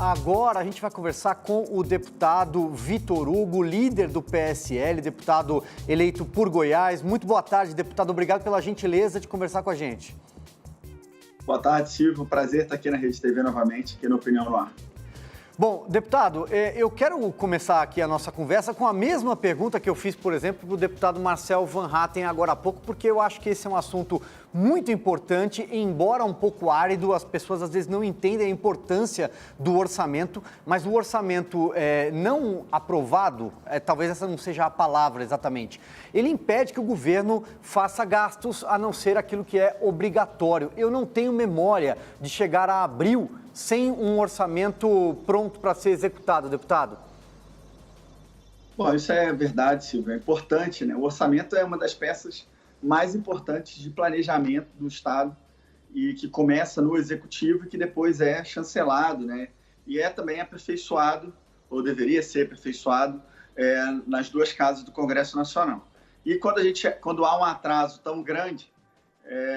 Agora a gente vai conversar com o deputado Vitor Hugo, líder do PSL, deputado eleito por Goiás. Muito boa tarde, deputado. Obrigado pela gentileza de conversar com a gente. Boa tarde, Silvio. Prazer estar aqui na Rede TV novamente, aqui no Opinião no Ar. Bom, deputado, eu quero começar aqui a nossa conversa com a mesma pergunta que eu fiz, por exemplo, para o deputado Marcel Van Hatten agora há pouco, porque eu acho que esse é um assunto muito importante, embora um pouco árido, as pessoas às vezes não entendem a importância do orçamento, mas o orçamento não aprovado, talvez essa não seja a palavra exatamente, ele impede que o governo faça gastos a não ser aquilo que é obrigatório. Eu não tenho memória de chegar a abril sem um orçamento pronto para ser executado, deputado? Bom, isso é verdade, Silvio, é importante, né? O orçamento é uma das peças mais importantes de planejamento do Estado e que começa no Executivo e que depois é chancelado, né? E é também aperfeiçoado, ou deveria ser aperfeiçoado, nas duas casas do Congresso Nacional. E quando há um atraso tão grande,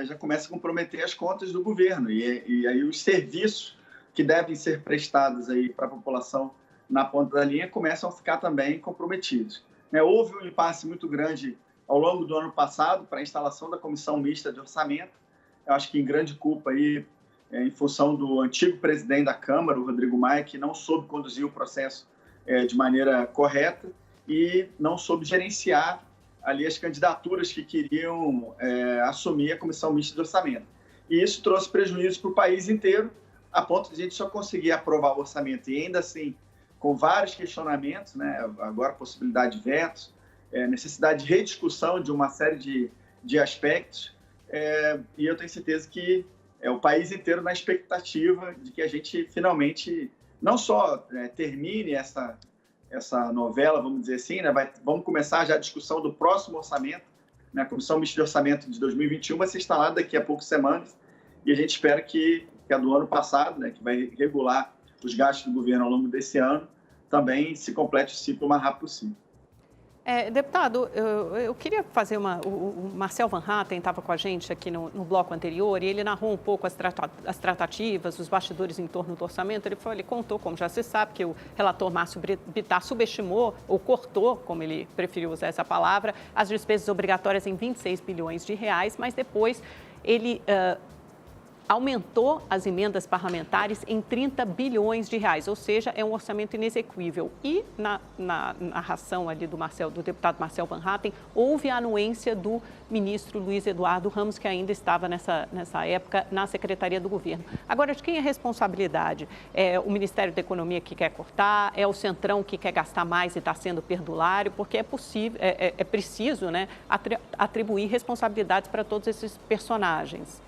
já começa a comprometer as contas do governo e aí os serviços que devem ser prestados aí para a população na ponta da linha começam a ficar também comprometidos. Houve um impasse muito grande ao longo do ano passado para a instalação da Comissão Mista de Orçamento. Eu acho que em grande culpa aí, em função do antigo presidente da Câmara, o Rodrigo Maia, que não soube conduzir o processo de maneira correta e não soube gerenciar ali as candidaturas que queriam assumir a Comissão Mista de Orçamento. E isso trouxe prejuízo para o país inteiro, a ponto de a gente só conseguir aprovar o orçamento e ainda assim com vários questionamentos, né? Agora possibilidade de vetos, necessidade de rediscussão de uma série de aspectos, e eu tenho certeza que o país inteiro na expectativa de que a gente finalmente não só termine essa novela, vamos dizer assim, né? Vamos começar já a discussão do próximo orçamento, né? A Comissão Mista de Orçamento de 2021 vai ser instalada daqui a poucas semanas e a gente espera que a do ano passado, né, que vai regular os gastos do governo ao longo desse ano, também se complete o ciclo o mais rápido possível. Deputado, eu queria fazer o Marcel Van Hatten estava com a gente aqui no bloco anterior e ele narrou um pouco as tratativas, os bastidores em torno do orçamento. Ele contou, como já se sabe, que o relator Márcio Bittar subestimou ou cortou, como ele preferiu usar essa palavra, as despesas obrigatórias em 26 bilhões de reais, mas depois ele aumentou as emendas parlamentares em 30 bilhões de reais, ou seja, é um orçamento inexequível. E na narração ali do deputado Marcel Van Hatten, houve a anuência do ministro Luiz Eduardo Ramos, que ainda estava nessa época na Secretaria do Governo. Agora, de quem é a responsabilidade? É o Ministério da Economia que quer cortar? É o Centrão que quer gastar mais e está sendo perdulário? Porque é preciso, né, atribuir responsabilidades para todos esses personagens.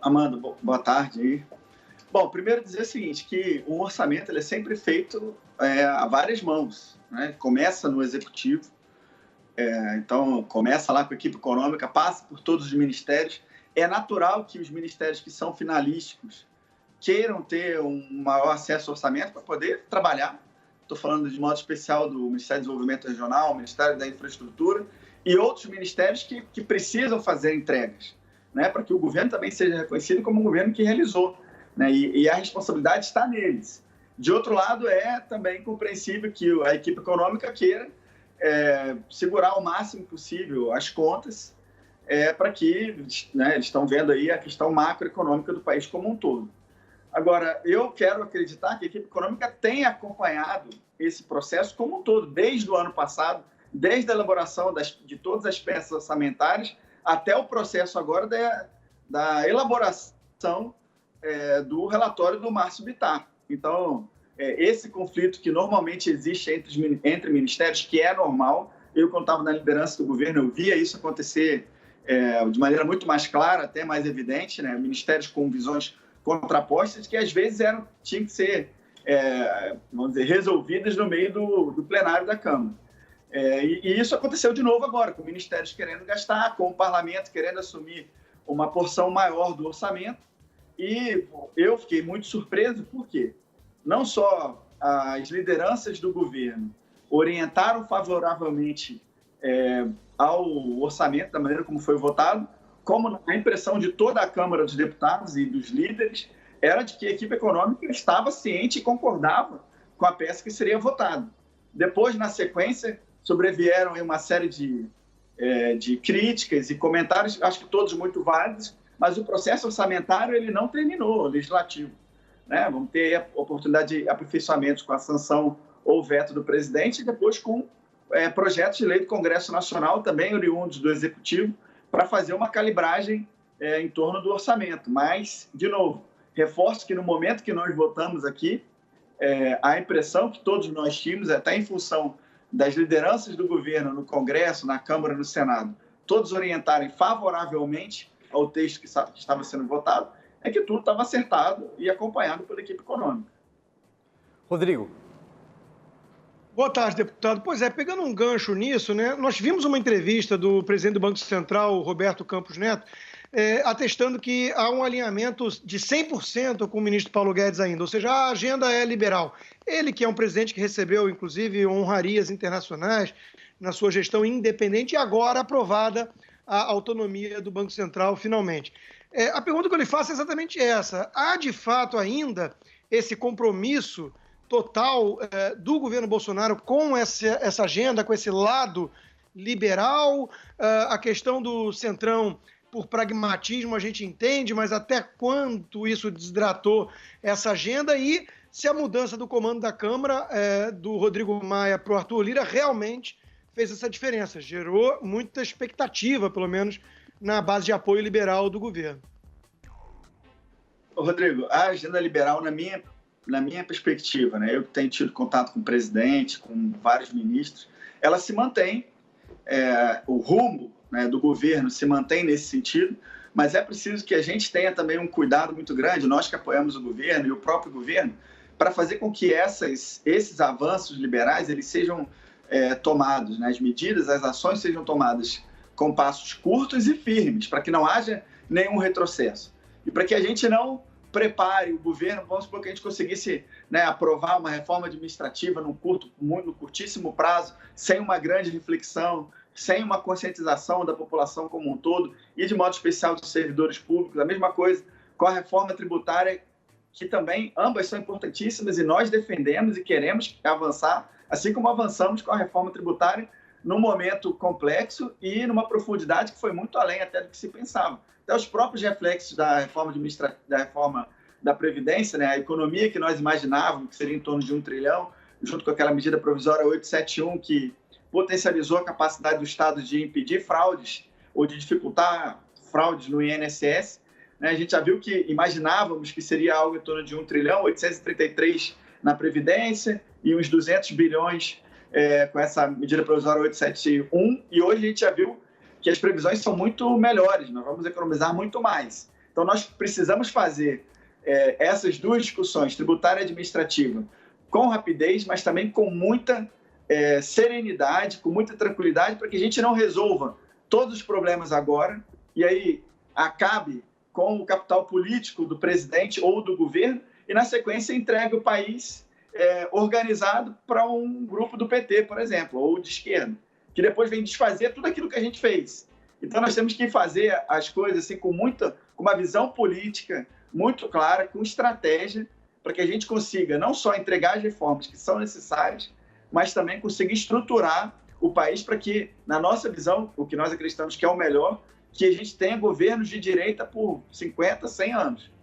Amanda, boa tarde. Bom, primeiro dizer o seguinte, que um orçamento ele é sempre feito a várias mãos, né? Começa no Executivo, então começa lá com a equipe econômica, passa por todos os ministérios. É natural que os ministérios que são finalísticos queiram ter um maior acesso ao orçamento para poder trabalhar. Estou falando de modo especial do Ministério do Desenvolvimento Regional, Ministério da Infraestrutura e outros ministérios que precisam fazer entregas, né, para que o governo também seja reconhecido como um governo que realizou, né, e a responsabilidade está neles. De outro lado, é também compreensível que a equipe econômica queira segurar o máximo possível as contas para que, né, eles estão vendo aí a questão macroeconômica do país como um todo. Agora, eu quero acreditar que a equipe econômica tem acompanhado esse processo como um todo, desde o ano passado, desde a elaboração de todas as peças orçamentárias, até o processo agora da elaboração do relatório do Márcio Bittar. Então, esse conflito que normalmente existe entre ministérios, que é normal, eu, quando estava na liderança do governo, eu via isso acontecer de maneira muito mais clara, até mais evidente, né? Ministérios com visões contrapostas, que às vezes tinham que ser, vamos dizer, resolvidas no meio do plenário da Câmara. E isso aconteceu de novo agora, com ministérios querendo gastar, com o parlamento querendo assumir uma porção maior do orçamento. E eu fiquei muito surpreso, porque não só as lideranças do governo orientaram favoravelmente ao orçamento, da maneira como foi votado, como a impressão de toda a Câmara dos Deputados e dos líderes era de que a equipe econômica estava ciente e concordava com a peça que seria votada. Depois, na sequência, sobrevieram uma série de críticas e comentários, acho que todos muito válidos, mas o processo orçamentário ele não terminou, legislativo. Né? Vamos ter a oportunidade de aperfeiçoamentos com a sanção ou veto do presidente e depois com projetos de lei do Congresso Nacional, também oriundos do Executivo, para fazer uma calibragem em torno do orçamento. Mas, de novo, reforço que no momento que nós votamos aqui, a impressão que todos nós tínhamos, até em função das lideranças do governo no Congresso, na Câmara e no Senado, todos orientarem favoravelmente ao texto que estava sendo votado, é que tudo estava acertado e acompanhado pela equipe econômica. Rodrigo. Boa tarde, deputado. Pois é, pegando um gancho nisso, né, nós vimos uma entrevista do presidente do Banco Central, Roberto Campos Neto, atestando que há um alinhamento de 100% com o ministro Paulo Guedes ainda, ou seja, a agenda é liberal. Ele que é um presidente que recebeu, inclusive, honrarias internacionais na sua gestão independente e agora aprovada a autonomia do Banco Central, finalmente. A pergunta que eu lhe faço é exatamente essa. Há, de fato, ainda esse compromisso total do governo Bolsonaro com essa agenda, com esse lado liberal? A questão do Centrão, por pragmatismo, a gente entende, mas até quanto isso desidratou essa agenda? E se a mudança do comando da Câmara, do Rodrigo Maia para o Arthur Lira, realmente fez essa diferença, gerou muita expectativa, pelo menos, na base de apoio liberal do governo. Rodrigo, a agenda liberal, na minha perspectiva, né, eu que tenho tido contato com o presidente, com vários ministros, ela se mantém, o rumo, né, do governo se mantém nesse sentido, mas é preciso que a gente tenha também um cuidado muito grande, nós que apoiamos o governo e o próprio governo, para fazer com que esses avanços liberais eles sejam tomados, né, as medidas, as ações sejam tomadas com passos curtos e firmes, para que não haja nenhum retrocesso. E para que a gente não prepare o governo, vamos supor que a gente conseguisse, né, aprovar uma reforma administrativa no curtíssimo prazo, sem uma grande reflexão, sem uma conscientização da população como um todo e, de modo especial, dos servidores públicos. A mesma coisa com a reforma tributária, que também ambas são importantíssimas e nós defendemos e queremos avançar, assim como avançamos com a reforma tributária num momento complexo e numa profundidade que foi muito além até do que se pensava. Até os próprios reflexos da reforma da Previdência, né, a economia que nós imaginávamos, que seria em torno de 1 trilhão, junto com aquela medida provisória 871, que potencializou a capacidade do Estado de impedir fraudes ou de dificultar fraudes no INSS. Né, a gente já viu que imaginávamos que seria algo em torno de 1 trilhão, 833 na Previdência e uns 200 bilhões com essa medida provisória 871, e hoje a gente já viu que as previsões são muito melhores, nós vamos economizar muito mais. Então, nós precisamos fazer essas duas discussões, tributária e administrativa, com rapidez, mas também com muita serenidade, com muita tranquilidade, para que a gente não resolva todos os problemas agora e aí acabe com o capital político do presidente ou do governo e, na sequência, entregue o país organizado para um grupo do PT, por exemplo, ou de esquerda, que depois vem desfazer tudo aquilo que a gente fez. Então, nós temos que fazer as coisas assim, com uma visão política muito clara, com estratégia, para que a gente consiga não só entregar as reformas que são necessárias, mas também conseguir estruturar o país para que, na nossa visão, o que nós acreditamos que é o melhor, que a gente tenha governos de direita por 50, 100 anos.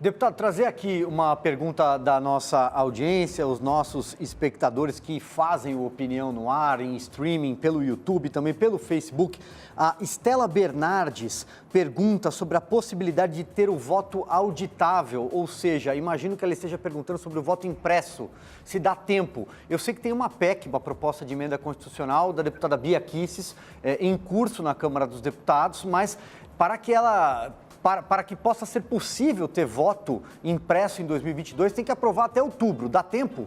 Deputado, trazer aqui uma pergunta da nossa audiência, os nossos espectadores que fazem o Opinião no Ar, em streaming, pelo YouTube, também pelo Facebook. A Estela Bernardes pergunta sobre a possibilidade de ter o voto auditável, ou seja, imagino que ela esteja perguntando sobre o voto impresso, se dá tempo. Eu sei que tem uma PEC, uma proposta de emenda constitucional da deputada Bia Kicis, em curso na Câmara dos Deputados, mas para que possa ser possível ter voto impresso em 2022, tem que aprovar até outubro. Dá tempo?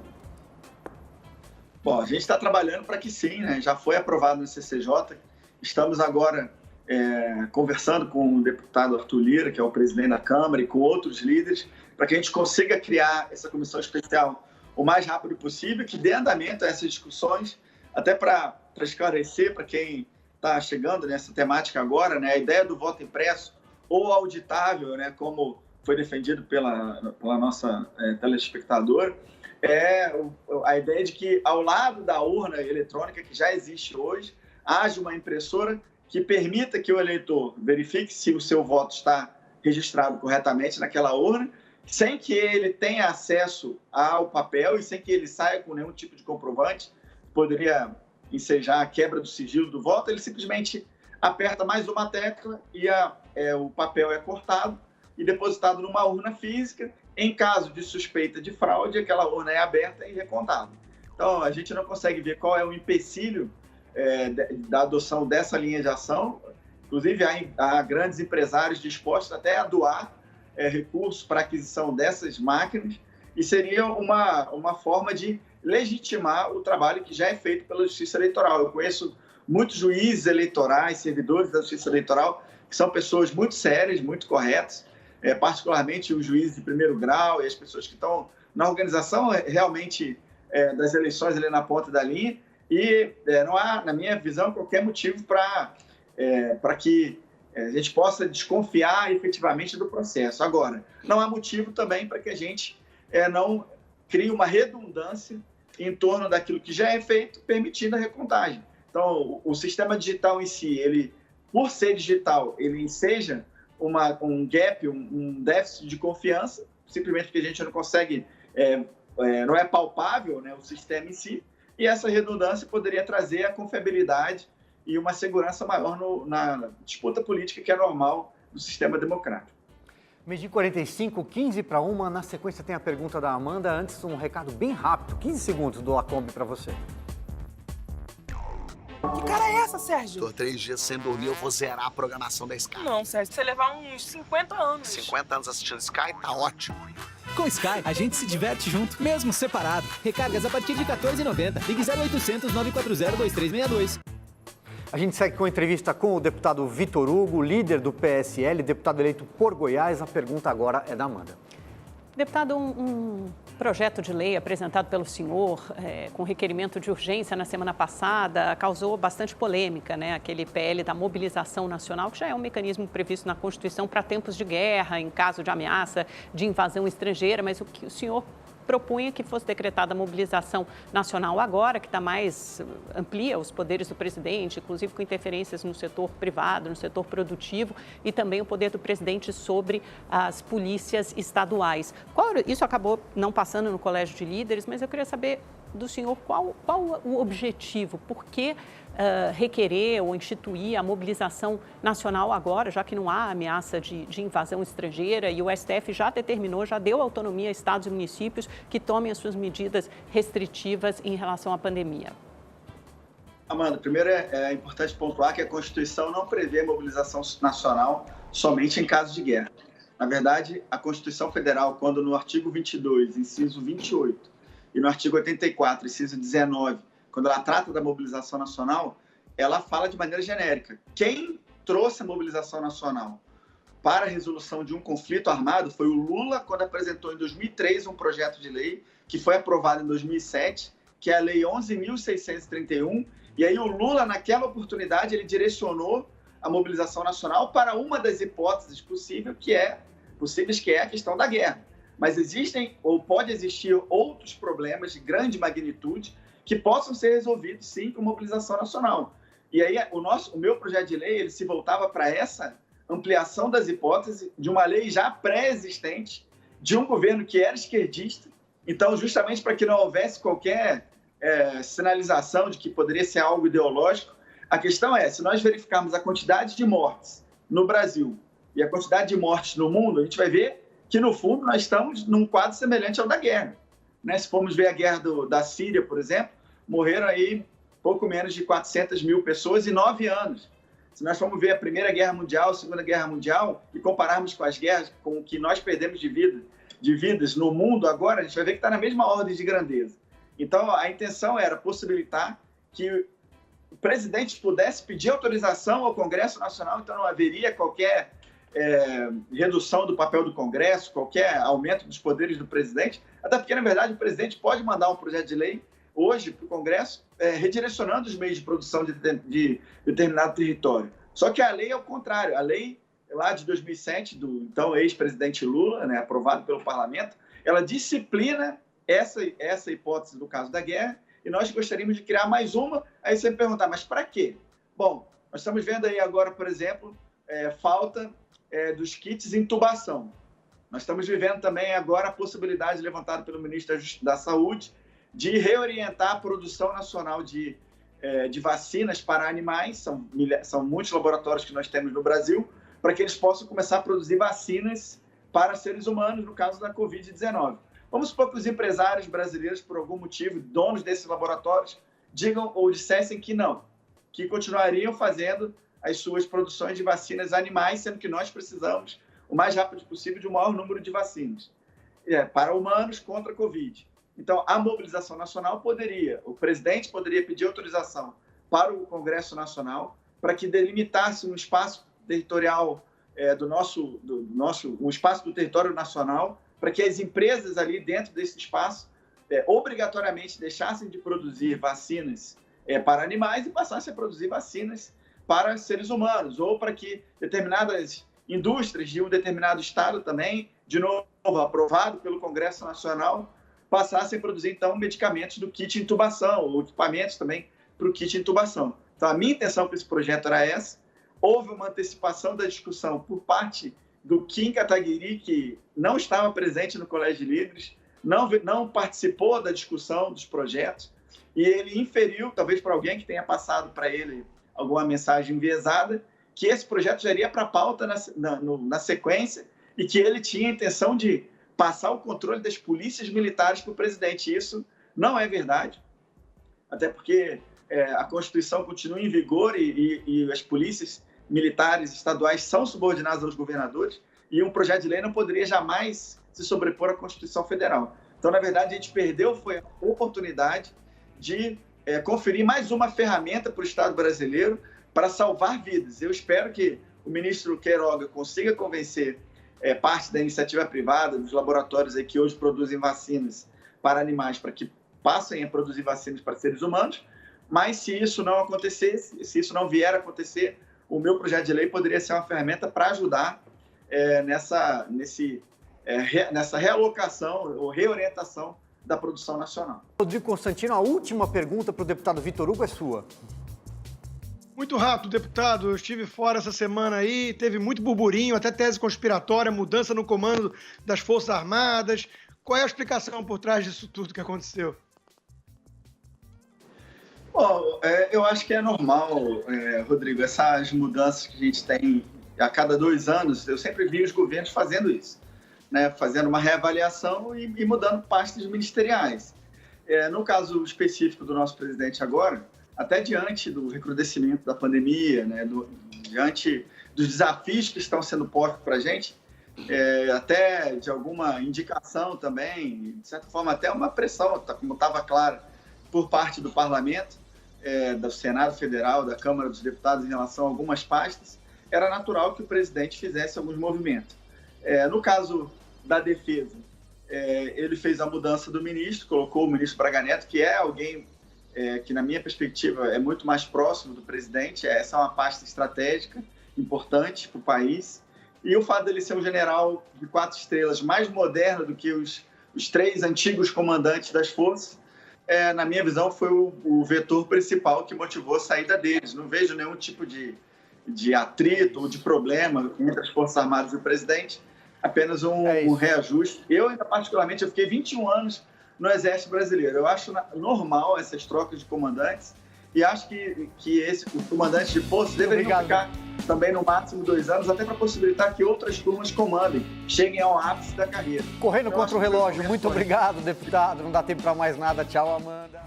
Bom, a gente está trabalhando para que sim, né? Já foi aprovado no CCJ. Estamos agora conversando com o deputado Arthur Lira, que é o presidente da Câmara, e com outros líderes, para que a gente consiga criar essa comissão especial o mais rápido possível, que dê andamento a essas discussões, até para esclarecer para quem está chegando nessa temática agora, né? A ideia do voto impresso ou auditável, né, como foi defendido pela nossa telespectadora, é a ideia de que, ao lado da urna eletrônica que já existe hoje, haja uma impressora que permita que o eleitor verifique se o seu voto está registrado corretamente naquela urna, sem que ele tenha acesso ao papel e sem que ele saia com nenhum tipo de comprovante, poderia ensejar a quebra do sigilo do voto. Ele simplesmente aperta mais uma tecla e o papel é cortado e depositado numa urna física. Em caso de suspeita de fraude, aquela urna é aberta e recontada. Então, a gente não consegue ver qual é o empecilho da adoção dessa linha de ação. Inclusive, há grandes empresários dispostos até a doar recursos para a aquisição dessas máquinas, e seria uma forma de legitimar o trabalho que já é feito pela Justiça Eleitoral. Eu conheço muitos juízes eleitorais, servidores da Justiça Eleitoral, que são pessoas muito sérias, muito corretas, particularmente os juízes de primeiro grau e as pessoas que estão na organização realmente das eleições ali na ponta da linha, e não há, na minha visão, qualquer motivo para que a gente possa desconfiar efetivamente do processo. Agora, não há motivo também para que a gente não crie uma redundância em torno daquilo que já é feito, permitindo a recontagem. Então, o sistema digital em si, ele, por ser digital, ele seja um gap, um déficit de confiança, simplesmente porque a gente não consegue, não é palpável, né, o sistema em si, e essa redundância poderia trazer a confiabilidade e uma segurança maior na disputa política que é normal no sistema democrático. Meio-dia 45, 15 para 1. Na sequência tem a pergunta da Amanda. Antes, um recado bem rápido, 15 segundos do Lacombe para você. Que cara é essa, Sérgio? Tô 3 dias sem dormir, eu vou zerar a programação da Sky. Não, Sérgio, você levar uns 50 anos. 50 anos assistindo Sky, tá ótimo. Com Sky, a gente se diverte junto, mesmo separado. Recargas a partir de R$ 14,90. Ligue 0800 940 2362. A gente segue com a entrevista com o deputado Vitor Hugo, líder do PSL, deputado eleito por Goiás. A pergunta agora é da Amanda. Deputado, um projeto de lei apresentado pelo senhor com requerimento de urgência na semana passada causou bastante polêmica, né? Aquele PL da mobilização nacional, que já é um mecanismo previsto na Constituição para tempos de guerra, em caso de ameaça de invasão estrangeira, mas o que o senhor propunha que fosse decretada a mobilização nacional agora, que amplia os poderes do presidente, inclusive com interferências no setor privado, no setor produtivo, e também o poder do presidente sobre as polícias estaduais. Isso acabou não passando no Colégio de Líderes, mas eu queria saber do senhor qual o objetivo, por que requerer ou instituir a mobilização nacional agora, já que não há ameaça de invasão estrangeira e o STF já determinou, já deu autonomia a estados e municípios que tomem as suas medidas restritivas em relação à pandemia. Amanda, primeiro é importante pontuar que a Constituição não prevê mobilização nacional somente em caso de guerra. Na verdade, a Constituição Federal, quando no artigo 22, inciso 28, e no artigo 84, inciso 19, quando ela trata da mobilização nacional, ela fala de maneira genérica. Quem trouxe a mobilização nacional para a resolução de um conflito armado foi o Lula, quando apresentou em 2003 um projeto de lei que foi aprovado em 2007, que é a Lei 11.631, e aí o Lula, naquela oportunidade, ele direcionou a mobilização nacional para uma das hipóteses possíveis, que é a questão da guerra. Mas existem, ou pode existir, outros problemas de grande magnitude que possam ser resolvidos, sim, com mobilização nacional. E aí, o meu projeto de lei, ele se voltava para essa ampliação das hipóteses de uma lei já pré-existente, de um governo que era esquerdista. Então, justamente para que não houvesse qualquer sinalização de que poderia ser algo ideológico, a questão é, se nós verificarmos a quantidade de mortes no Brasil e a quantidade de mortes no mundo, a gente vai ver que, no fundo, nós estamos num quadro semelhante ao da guerra. Né? Se formos ver a guerra da Síria, por exemplo, morreram aí pouco menos de 400 mil pessoas em 9 anos. Se nós formos ver a Primeira Guerra Mundial, a Segunda Guerra Mundial, e compararmos com as guerras, com o que nós perdemos de vidas no mundo agora, a gente vai ver que está na mesma ordem de grandeza. Então, a intenção era possibilitar que o presidente pudesse pedir autorização ao Congresso Nacional, então não haveria qualquer redução do papel do Congresso, qualquer aumento dos poderes do presidente, até porque, na verdade, o presidente pode mandar um projeto de lei hoje para o Congresso, redirecionando os meios de produção de determinado território. Só que a lei é o contrário. A lei, lá de 2007, do então ex-presidente Lula, né, aprovado pelo parlamento, ela disciplina essa hipótese do caso da guerra, e nós gostaríamos de criar mais uma. Aí você me perguntar, mas para quê? Bom, nós estamos vendo aí agora, por exemplo, falta dos kits de intubação. Nós estamos vivendo também agora a possibilidade levantada pelo ministro da Saúde de reorientar a produção nacional de vacinas para animais. São muitos laboratórios que nós temos no Brasil, para que eles possam começar a produzir vacinas para seres humanos, no caso da Covid-19. Vamos supor que os empresários brasileiros, por algum motivo, donos desses laboratórios, digam ou dissessem que não, que continuariam fazendo as suas produções de vacinas animais, sendo que nós precisamos, o mais rápido possível, de um maior número de vacinas para humanos contra a Covid. Então, a mobilização nacional o presidente poderia pedir autorização para o Congresso Nacional para que delimitasse um espaço territorial um espaço do território nacional, para que as empresas ali dentro desse espaço obrigatoriamente deixassem de produzir vacinas para animais e passassem a produzir vacinas para seres humanos, ou para que determinadas indústrias de um determinado estado também, de novo aprovado pelo Congresso Nacional, passassem a produzir, então, medicamentos do kit intubação, ou equipamentos também para o kit intubação. Então, a minha intenção com esse projeto era essa. Houve uma antecipação da discussão por parte do Kim Kataguiri, que não estava presente no Colégio de Líderes, não participou da discussão dos projetos, e ele inferiu, talvez para alguém que tenha passado para ele alguma mensagem enviesada, que esse projeto já iria para a pauta na sequência e que ele tinha a intenção de passar o controle das polícias militares para o presidente. Isso não é verdade, até porque a Constituição continua em vigor e as polícias militares estaduais são subordinadas aos governadores, e um projeto de lei não poderia jamais se sobrepor à Constituição Federal. Então, na verdade, a gente perdeu foi a oportunidade de conferir mais uma ferramenta para o Estado brasileiro para salvar vidas. Eu espero que o ministro Queiroga consiga convencer parte da iniciativa privada, dos laboratórios aí que hoje produzem vacinas para animais, para que passem a produzir vacinas para seres humanos, mas se isso não acontecesse, se isso não vier a acontecer, o meu projeto de lei poderia ser uma ferramenta para ajudar nessa realocação ou reorientação da produção nacional. Rodrigo Constantino, a última pergunta para o deputado Vitor Hugo é sua. Muito rápido, deputado. Eu estive fora essa semana aí, teve muito burburinho, até tese conspiratória, mudança no comando das Forças Armadas. Qual é a explicação por trás disso tudo que aconteceu? Bom, eu acho que é normal, Rodrigo, essas mudanças que a gente tem a cada 2 anos. Eu sempre vi os governos fazendo isso, né? Fazendo uma reavaliação e mudando pastas ministeriais. No caso específico do nosso presidente agora, até diante do recrudescimento da pandemia, né? Diante dos desafios que estão sendo postos para a gente, até de alguma indicação também, de certa forma até uma pressão, como estava claro, por parte do Parlamento, do Senado Federal, da Câmara dos Deputados em relação a algumas pastas, era natural que o presidente fizesse alguns movimentos. No caso da Defesa, ele fez a mudança do ministro, colocou o ministro Braga Neto, que é alguém que, na minha perspectiva, é muito mais próximo do presidente. Essa é uma pasta estratégica, importante para o país. E o fato dele ser um general de 4 estrelas mais moderno do que os 3 antigos comandantes das forças, na minha visão, foi o vetor principal que motivou a saída deles. Não vejo nenhum tipo de atrito ou de problema entre as Forças Armadas e o presidente, apenas um reajuste. Eu, particularmente, eu fiquei 21 anos no Exército Brasileiro. Eu acho normal essas trocas de comandantes e acho que os comandantes de forças deveriam ficar também no máximo 2 anos, até para possibilitar que outras turmas comandem, cheguem ao ápice da carreira. Correndo contra o relógio. Muito obrigado, deputado. Não dá tempo para mais nada. Tchau, Amanda.